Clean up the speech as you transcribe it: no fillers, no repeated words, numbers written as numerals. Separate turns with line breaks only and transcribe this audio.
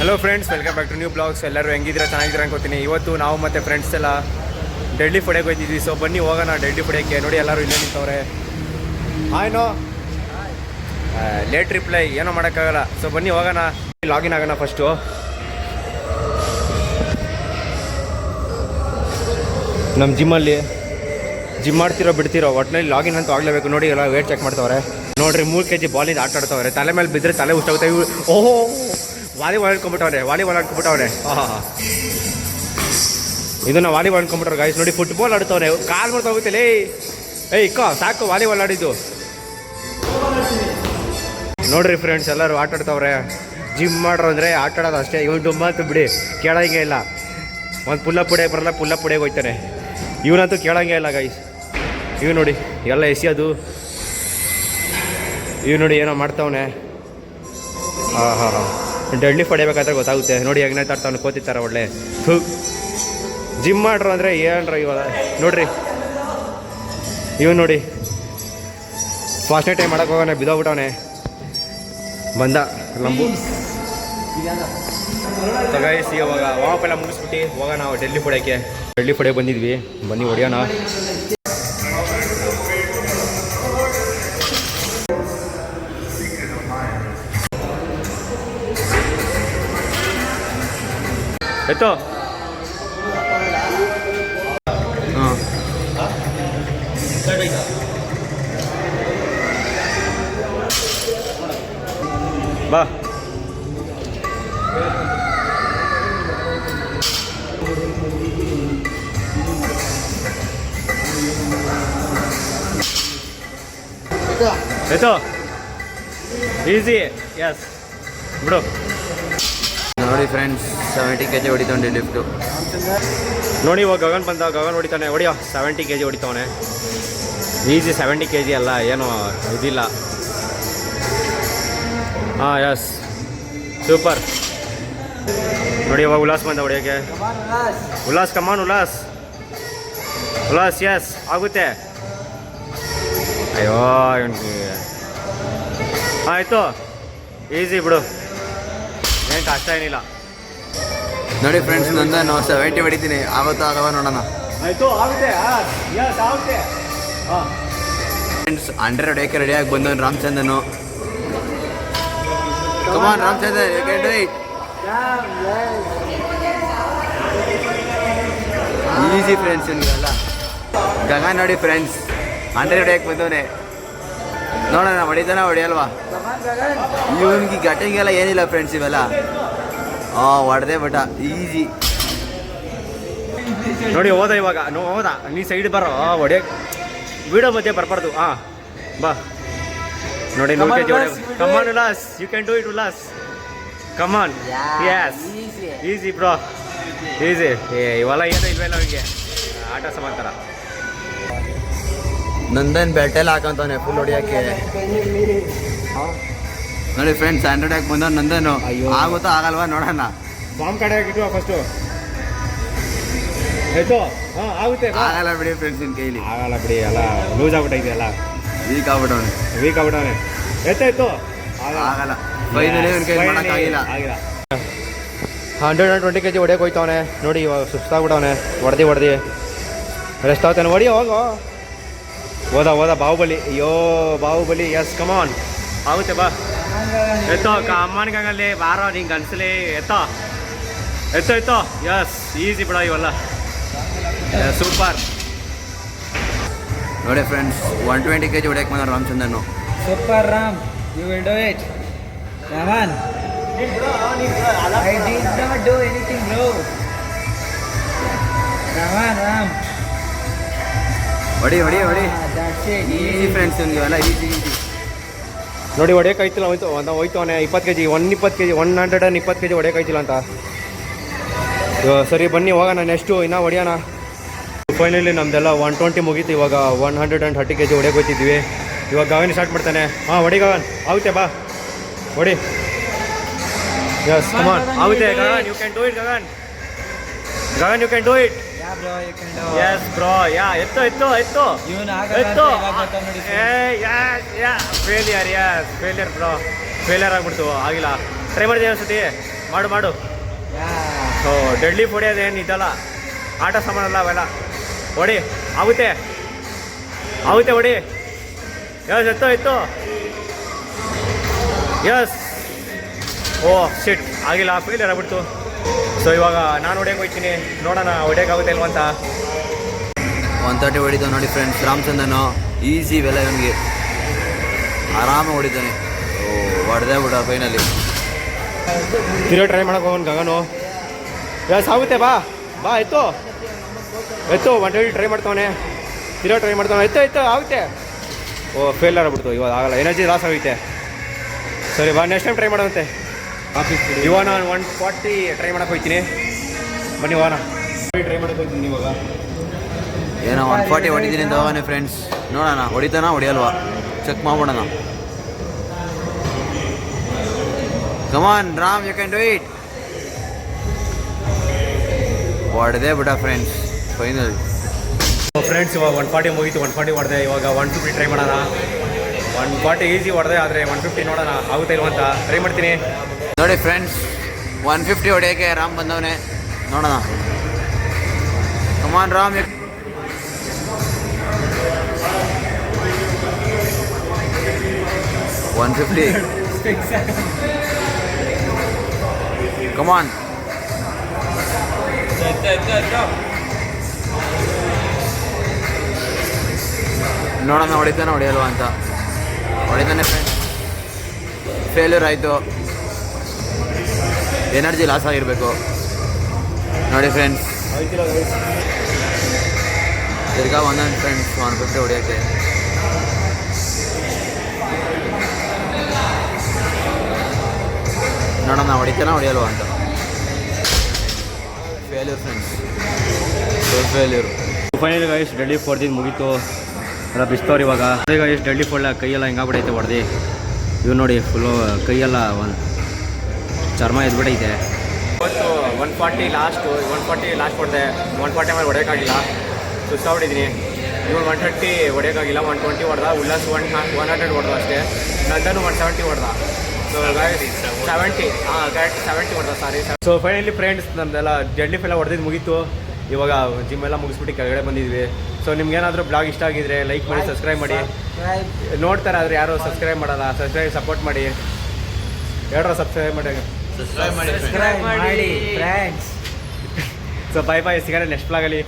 Hello friends, welcome back to new blogs. ಎಲ್ಲರೂ ಹೆಂಗಿದ್ದೀರಾ? ಚೆನ್ನಾಗಿದ್ದೀರಾ ಅನ್ಕೋತೀನಿ. ಇವತ್ತು ನಾವು ಮತ್ತು ಫ್ರೆಂಡ್ಸ್ ಎಲ್ಲ ಡೆಲ್ಲಿ ಫುಡಿಗೆ ಹೋಗ್ತಿದ್ವಿ. ಸೊ ಬನ್ನಿ ಹೋಗೋಣ ಡೆಲ್ಲಿ ಫುಡಿಗೆ. ನೋಡಿ ಎಲ್ಲರೂ ಇಲ್ಲೇ ನಿಂತವ್ರೆ. ಆಯ್ನೋ ಲೇಟ್ ರಿಪ್ಲೈ, ಏನೋ ಮಾಡೋಕ್ಕಾಗಲ್ಲ. ಸೊ ಬನ್ನಿ ಹೋಗೋಣ, ಲಾಗಿನ್ ಆಗೋಣ ಫಸ್ಟು. ನಮ್ಮ ಜಿಮ್ಮಲ್ಲಿ ಜಿಮ್ ಮಾಡ್ತಿರೋ ಬಿಡ್ತಿರೋ ಒಟ್ಟಿನಲ್ಲಿ ಲಾಗಿನ್ ಅಂತೂ ಆಗಲೇಬೇಕು. ನೋಡಿ ಎಲ್ಲ ವೇಟ್ ಚೆಕ್ ಮಾಡ್ತವ್ರೆ. ನೋಡಿರಿ 3 kg ಬಾಲಿಂದ ಆಟ ಆಡ್ತವ್ರೆ. ತಲೆ ಮೇಲೆ ಬಿದ್ದರೆ ತಲೆ ಉಷ್ಟಾಗುತ್ತೆ. ಓಹೋ, ವಾಲಿಬಾಲ್ ಆಡ್ಕೊಂಬಿಟ್ಟವ್ರೆ. ಹಾಂ, ಇದನ್ನ ವಾಲಿಬಾಲ್ ಆಡ್ಕೊಂಬಿಟ್ಟವ್ರೆ ಗಾಯ್ಸ್. ನೋಡಿ ಫುಟ್ಬಾಲ್ ಆಡ್ತವ್ರೆ. ಕಾಲು ಮಾಡ್ತಾ ಹೋಗುತ್ತಲೇ. ಇಕ್ಕೋ ಸಾಕು, ವಾಲಿಬಾಲ್ ಆಡಿದ್ದು. ನೋಡ್ರಿ ಫ್ರೆಂಡ್ಸ್, ಎಲ್ಲರೂ ಆಟ ಆಡ್ತವ್ರೆ. ಜಿಮ್ ಮಾಡ್ರು ಅಂದರೆ ಆಟ ಆಡೋದು ಅಷ್ಟೇ. ಇವನು ಡುಮ್ಮ ಅಂತ ಬಿಡಿ, ಕೇಳೋಂಗೆ ಇಲ್ಲ. ಒಂದು ಪುಲ್ಲಪ್ ಪುಡಿಯಾಗಿ ಬರಲ್ಲ, ಪುಲ್ಲಪ್ ಪುಡಿಯಾಗಿ ಹೋಗ್ತಾನೆ. ಇವನಂತೂ ಕೇಳೋಂಗೆ ಇಲ್ಲ ಗೈಸ್. ಇವ್ ನೋಡಿ ಎಲ್ಲ ಎಸಿಯೋದು. ಇವ್ ನೋಡಿ ಏನೋ ಮಾಡ್ತಾವನೆ. ಹಾಂ, ಡೆಡ್ಲಿ ಹೊಡಿಬೇಕಾದ್ರೆ ಗೊತ್ತಾಗುತ್ತೆ. ನೋಡಿ ಹೆಂಗೆ ತಾಡ್ತಾವನೆ, ಕೋತಿರ್ತಾರೆ ಒಳ್ಳೆ. ಜಿಮ್ ಮಾಡ್ರು ಅಂದರೆ ಏನ್ರ ಇವಾಗ ನೋಡ್ರಿ. ಇವ್ ನೋಡಿ ಫಾಸ್ಟ್ನೇ ಟೈಮ್ ಮಾಡೋಕೆ ಹೋಗೋಣ, ಬಿದ್ದೋಗ್ಬಿಟ್ಟವನೆ. ಬಂದ ಲಂಬು ಗೈಸ್. ಇವಾಗ ವಾಪಸ್ ಎಲ್ಲ ಮುಗಿಸ್ಬಿಟ್ಟು ಹೋಗೋಣ ನಾವು ಡೆಲ್ಲಿ ಫುಡಕ್ಕೆ. ಡೆಲ್ಲಿ ಫುಡಕ್ಕೆ ಬಂದಿದ್ವಿ, ಬನ್ನಿ ಹೊಡಿಯೋಣ. ಎತ್ತೋ. ಹಾಂ, ಬಾ. ಎತ್ತೋ, ಈಸಿ. ಎಸ್ ಬಿಡು.
ನೋಡಿ ಫ್ರೆಂಡ್ಸ್, 70 kg ಹೊಡಿತಾನೆ ಲಿಫ್ಟು.
ನೋಡಿ ಇವಾಗ ಗಗನ್ ಬಂದ, ಗಗನ್ ಹೊಡಿತಾನೆ. ಹೊಡಿಯೋ 70 kg ಹೊಡಿತಾವನೆ. ಈಸಿ 70 kg ಅಲ್ಲ, ಏನೋ ಇದಿಲ್ಲ. ಹಾಂ, ಎಸ್ ಸೂಪರ್. ನೋಡಿ ಇವಾಗ ಉಲ್ಲಾಸ್ ಬಂದ ಹೊಡಿಯೋಕ್ಕೆ. ಉಲ್ಲಾಸ್, ಕಮಾನ್ ಉಲ್ಲಾಸ್. ಎಸ್ ಆಗುತ್ತೆ. ಅಯ್ಯೋ ಇವನಿಗೆ. ಆಯಿತು, ಈಸಿ ಬಿಡು, ಏನು ಕಷ್ಟ ಏನಿಲ್ಲ.
ನೋಡಿ ಫ್ರೆಂಡ್ಸ್, ನಾನು 70 ಹೊಡಿತೀನಿ. ಆಗುತ್ತಾ ಆಗವ ನೋಡೋಣ.
ಆಯಿತು, ಆಗುತ್ತೆ. ಎಸ್ ಆಗುತ್ತೆ. ಹಾಂ
ಫ್ರೆಂಡ್ಸ್, 100 ಹೊಡಿಯೋಕ್ಕೆ ರೆಡಿಯಾಗಿ ಬಂದವನು ರಾಮಚಂದ್ರನು. Come on Ramachandra, you can do it. Easy friends ಇವನಿಗೆಲ್ಲ. ಗಗನ್ ನೋಡಿ ಫ್ರೆಂಡ್ಸ್, 100 ಹೊಡಿಯೋಕ್ಕೆ ಬಂದವನೇ. ನೋಡೋಣ ಹೊಡಿತಾನ ಹೊಡಿಯಲ್ವಾ. ಇವನಿಗೆ ಗಟ್ಟಿಂಗೆಲ್ಲ ಏನಿಲ್ಲ ಫ್ರೆಂಡ್ಸ್ ಇವೆಲ್ಲ. ಹೊಡೆದೇ ಬಟ ಈಸಿ.
ನೋಡಿ ಹೋದ ಇವಾಗ. ಹೋದ, ನೀ ಸೈಡ್ ಬರೋ ಹೊಡಿಯೋಕ್ಕೆ. ವಿಡಿಯೋ ಮಧ್ಯೆ ಬರಬಾರ್ದು. ಹಾಂ ಬಾ. ನೋಡಿ 100 kg ಹೊಡೆ. Come on Ullas, you can do it Ullas. Come on. Yes easy bro, easy. ಇವೆಲ್ಲ ಏನೂ ಇಲ್ವಲ್ಲ ಅವನಿಗೆ, ಆಟ ಸಮಾಂತರ.
ನಂದನ್ ಬೆಟ್ಟೆಲ್ಲ ಹಾಕೊಂತವನೆ ಫುಲ್ ಹೊಡಿಯೋಕ್ಕೆ. ನೋಡಿ ಫ್ರೆಂಡ್ಸ್, 100 ಹೊಡಿಯೋಕ್ಕೆ ಬಂದವ್ ನಂದನು. ಆಗುತ್ತಾ ಆಗಲ್ವಾ ನೋಡೋಣ.
ಬಾಂಬ್ ಕಡೆ ಹಾಕಿಟ್ಟು ಫಸ್ಟು. ಆಯ್ತು. ಹಾಂ ಆಗುತ್ತೆ.
ಆಗಲ್ಲ ಬಿಡಿ ಫ್ರೆಂಡ್ಸ್, ನಿನ್ನ ಕೈಲಿ
ಆಗಲ್ಲ ಬಿಡಿ. ಎಲ್ಲ ಲೂಸ್ ಆಗ್ಬಿಟ್ಟೈತೆ, ಎಲ್ಲ
ವೀಕ್ ಆಗ್ಬಿಟ್ಟವನೆ.
ಎತ್ತಾಯ್ತು,
ಆಗಲ್ಲ. ಫೈನಲಿ ಇವ್ನ ಕೈ ಮಾಡೋಕ್ಕಾಗಿಲ್ಲ.
120 kg ಹೊಡಿಯೋಕೆ ಹೋಯ್ತವನೆ. ನೋಡಿ ಇವಾಗ ಸುಸ್ತಾಗ್ಬಿಟ್ಟವನೆ. ಹೊಡೆದಿ ರೆಸ್ಟ್ ಆಗ್ತಾನೆ. ಹೊಡಿ ಹೋಗೋ. ಹೋದ ಬಾಹುಬಲಿ. ಅಯ್ಯೋ ಬಾಹುಬಲಿ. ಎಸ್ ಕಮಾನ್, ಆಗುತ್ತೆ ಬಾ. ಎತ್ತೋ ಅಮ್ಮನಿಗಂಗಲ್ಲಿ ಬಾರೋ, ನಿಂಗೆ ಅನ್ಸಲಿ. ಎತ್ತೋ. ಎಸ್ ಈಸಿ ಬಿಡ ಇವೆಲ್ಲ. ಸೂಪರ್.
ನೋಡಿ ಫ್ರೆಂಡ್ಸ್, 120 kg ಹೊಡಿಯೋಕೆ ಬಂದ ರಾಮಚಂದ್ರನು.
Super Ram, you will do it. Come on. I did not do anything, bro. Come on, Ram.
ಹೊಡಿ.
That's it.
ಈಸಿ ಫ್ರೆಂಡ್ಸ್ ಇವೆಲ್ಲ ಈಸಿ.
ನೋಡಿ ಹೊಡಿಯೋಕಾಯ್ತಿಲ್ಲ. ಹೋಯ್ತವನೆ 20 kg, 120 kg ಹೊಡಿಯೋಕಾಯ್ತಿಲ್ಲ ಅಂತ. ಸರಿ ಬನ್ನಿ ಹೋಗೋಣ ನೆಕ್ಸ್ಟು, ಇನ್ನೂ ಹೊಡಿಯೋಣ. ಫೈನಲಿ ನಮ್ದೆಲ್ಲ 120 ಮುಗೀತು. ಇವಾಗ 130 kg ಹೊಡಿಯೋಕೆ ಹೋಗ್ತಿದ್ವಿ. ಇವಾಗ ಗಗನ್ ಸ್ಟಾರ್ಟ್ ಮಾಡ್ತಾನೆ. ಹಾಂ ಹೊಡಿ ಗಗನ್, ಆಗುತ್ತೆ ಬಾ ಹೊಡಿ. ಎಸ್ ಕಮಾನ್, ಆಗುತ್ತೆ Gagan. You can do it Gagan. You can do it.
Yeah, bro, you can do.
Yes, bro. Yeah, ಎತ್ತು.
ಇವನು ಆಗಲ್ಲ.
Failure bro. ಫೇಲಿಯರ್ ಆಗ್ಬಿಡ್ತು, ಆಗಿಲ್ಲ. ಟ್ರೈ ಮಾಡಿದೆ ಒಂದ್ಸತಿ. ಮಾಡು ಮಾಡು.
Yeah.
ಓ ಡೆಡ್ಲಿ ಹೊಡಿಯೋದೇನು ಇದಲ್ಲ, ಆಟ ಸಾಮಾನಲ್ಲ ಅವೆಲ್ಲ. ಹೊಡಿ, ಆಗುತ್ತೆ ಆಗುತ್ತೆ, ಹೊಡಿ. ಯಸ್, ಎತ್ತು. ಯಸ್. ಓ ಶಿಟ್, ಆಗಿಲ್ಲ, ಫೇಲಿಯರ್ ಆಗ್ಬಿಡ್ತು. ಸೊ ಇವಾಗ ನಾನು ಹೊಡಿಯೋಕೆ ಹೋಗ್ತೀನಿ, ನೋಡೋಣ ಹೊಡಿಯೋಕ್ಕಾಗುತ್ತೆ ಇಲ್ವಂತ.
130 ಹೊಡಿತಾವ ನೋಡಿ ಫ್ರೆಂಡ್ಸ್. ರಾಮಚಂದ್ರನು ಈಸಿ ಇವೆಲ್ಲ ಇವನಿಗೆ ಆರಾಮಾಗಿ ಹೊಡಿತಾನೆ. ಓ ಹೊಡೆದೇ ಬಿಡ ಫೈನಲಿ.
ತಿರೋ ಟ್ರೈ ಮಾಡೋಕೆ ಹೋಗೋಣ ಗಗನು. ಯಸ್, ಆಗುತ್ತೆ, ಬಾ ಎತ್ತು 120 ಟ್ರೈ ಮಾಡ್ತಾವನೆ. ತಿರೋ ಟ್ರೈ ಮಾಡ್ತಾನೆ, ಎತ್ತು ಆಗುತ್ತೆ. ಓ ಫೇಲಿಯರ್ ಆಗ್ಬಿಡ್ತು, ಇವಾಗ ಆಗಲ್ಲ, ಎನರ್ಜಿ ಲಾಸ್ ಆಗುತ್ತೆ. ಸರಿ ಬಾ, ನೆಕ್ಸ್ಟ್ ಟೈಮ್ ಟ್ರೈ ಮಾಡೋದಂತೆ. ಇವಾಗ ನಾನು 140 ಟ್ರೈ ಮಾಡೋಕೆ ಹೋಗ್ತೀನಿ. ಬನ್ನಿ ಹೋಗೋಣ, ಟ್ರೈ ಮಾಡೋಕೆ ಹೋಗ್ತೀನಿ ಇವಾಗ.
ಏನೋ 140 ಹೊಡಿತೀನಿ ಅಂತ ಹೋಗಾನೆ ಫ್ರೆಂಡ್ಸ್. ನೋಡೋಣ ಹೊಡಿತಾನ ಹೊಡಿಯಲ್ವಾ, ಚೆಕ್ ಮಾಡ್ಬಿಡೋಣ. Come on Ram, you can do it. ಹೊಡೆದೇ ಬಿಡ ಫ್ರೆಂಡ್ಸ್ ಫೈನಲ್.
ಫ್ರೆಂಡ್ಸ್ ಇವಾಗ 140 ಮುಗೀತು, 140 ಹೊಡೆದೆ. ಇವಾಗ 150 ಟ್ರೈ ಮಾಡೋಣ. 140 ಈಸಿ ಹೊಡೆದೆ, ಆದರೆ 150 ನೋಡೋಣ ಆಗುತ್ತೆ ಇಲ್ವಂತ. ಟ್ರೈ ಮಾಡ್ತೀನಿ.
ನೋಡಿ ಫ್ರೆಂಡ್ಸ್, 150 ಹೊಡೆಯೋಕ್ಕೆ ರಾಮ್ ಬಂದವನೇ. ನೋಡೋಣ. ಕಮಾನ್ ರಾಮ್, 150. ಕಮಾನ್. ನೋಡೋಣ ಹೊಡಿತಾನೆ ಹೊಡೆಯಲ್ವಾ ಅಂತ. ಹೊಡಿತಾನೆ ಫ್ರೆಂಡ್ಸ್. ಫೇಲ್ಯೂರ್ ಆಯಿತು, ಎನರ್ಜಿ ಲಾಸ್ ಆಗಿರಬೇಕು. ನೋಡಿ ಫ್ರೆಂಡ್ಸ್, ತಿರ್ಗಾ ಒಂದೊಂದು ಫ್ರೆಂಡ್ಸ್ 150 ಹೊಡೆಯೋಕ್ಕೆ. ನೋಡೋಣ ಹೊಡಿತಾನ ಹೊಡೆಯಲ್ವಾ ಅಂತ. Failure friends, failure.
Final guys deadly ಫೋರ್ದಿದ್ದು ಮುಗೀತು. ಎಲ್ಲ ಬಿಸ್ತವ್ರು ಇವಾಗ. ಗೈಸ್ ಡೆಡ್ಲಿ ಫೋರ್ಲ ಕೈಯೆಲ್ಲ ಹಿಂಗಾಗ್ಬಿಡೈತೆ ಹೊಡೆದು. ಇವು ನೋಡಿ ಫುಲ್ಲು ಕೈಯೆಲ್ಲ ಒಂದು ಚರ್ಮ ಎದ್ಬಿಟ್ಟೈತೆ. ಇವತ್ತು 140 ಲಾಸ್ಟ್ ಹೊಡೆದೆ. 140 ಮೇಲೆ ಹೊಡೆಯೋಕ್ಕಾಗಿಲ್ಲ, ಸುಸ್ತಾಗ್ಬಿಟ್ಟಿದ್ದೀನಿ. ಇವಾಗ 130 ಹೊಡೆಯೋಕ್ಕಾಗಿಲ್ಲ, 120 ಹೊಡೆದ. ಉಲ್ಲಾಸ್ 100 ಹೊಡೆದ ಅಷ್ಟೇ. ನಂದನು 170 ಹೊಡೆದ. ಸೊ ಗೈಸ್ 70 ಹೊಡೆದ, ಸಾರಿ. ಸೊ ಫೈನಲಿ ಫ್ರೆಂಡ್ಸ್, ನಮ್ದೆಲ್ಲ ಡೆಡ್ಲಿ ಫೆಲ್ಲ ಹೊಡೆದಿದ್ದು ಮುಗೀತು. ಇವಾಗ ಜಿಮ್ ಎಲ್ಲ ಮುಗಿಸ್ಬಿಟ್ಟು ಕೆಳಗಡೆ ಬಂದಿದ್ವಿ. ಸೊ ನಿಮ್ಗೇನಾದರೂ ಬ್ಲಾಗ್ ಇಷ್ಟ ಆಗಿದ್ರೆ ಲೈಕ್ ಮಾಡಿ, ಸಬ್ಸ್ಕ್ರೈಬ್ ಮಾಡಿ. ನೋಡ್ತಾರೆ ಆದರೆ ಯಾರು ಸಬ್ಸ್ಕ್ರೈಬ್ ಮಾಡಲ್ಲ. ಸಪೋರ್ಟ್ ಮಾಡಿ, ಹೇಳ್ರ ಸಬ್ಸ್ಕ್ರೈಬ್ ಮಾಡಿ.
Subscribe ಮಾಡಿ friends.
ಸೊ ಬೈ ಸಿಗೋಣ ನೆಕ್ಸ್ಟ್ ಬ್ಲಾಗಲ್ಲಿ.